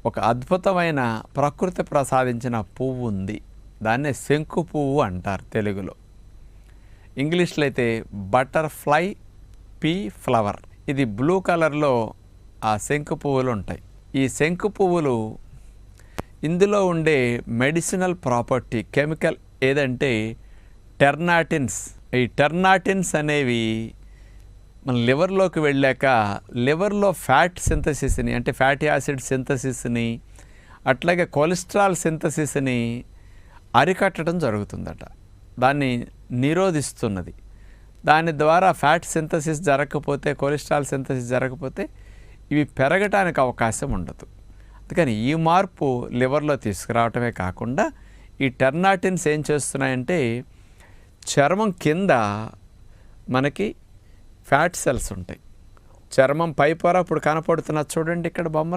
ఒక అద్భుతమైన ప్రకృతి ప్రసాదించిన పువ్వు ఉంది. దాన్నే శంకు పువ్వు అంటారు తెలుగులో. ఇంగ్లీష్లో అయితే బటర్ఫ్లై పీ ఫ్లవర్. ఇది బ్లూ కలర్లో ఆ శంకు పువ్వులు ఉంటాయి. ఈ శంకు పువ్వులు ఇందులో ఉండే మెడిసినల్ ప్రాపర్టీ కెమికల్ ఏదంటే టెర్నాటిన్స్. ఈ టెర్నాటిన్స్ అనేవి మన లివర్లోకి వెళ్ళాక లివర్లో ఫ్యాట్ సింథసిస్ని అంటే ఫ్యాటీ యాసిడ్ సింథసిస్ని అట్లాగే కొలెస్ట్రాల్ సింథసిస్ని అరికట్టడం జరుగుతుందట. దాన్ని నిరోధిస్తున్నది. దాని ద్వారా ఫ్యాట్ సింథసిస్ జరగకపోతే, కొలెస్ట్రాల్ సింథసిస్ జరగకపోతే ఇవి పెరగటానికి అవకాశం ఉండదు. అందుకని ఈ మార్పు లివర్లో తీసుకురావటమే కాకుండా ఈ టెర్నాటిన్స్ ఏం చేస్తున్నాయంటే చర్మం కింద మనకి ఫ్యాట్ సెల్స్ ఉంటాయి. చర్మం పై పొర ఇప్పుడు కనపడుతున్నది చూడండి ఇక్కడ బొమ్మలో.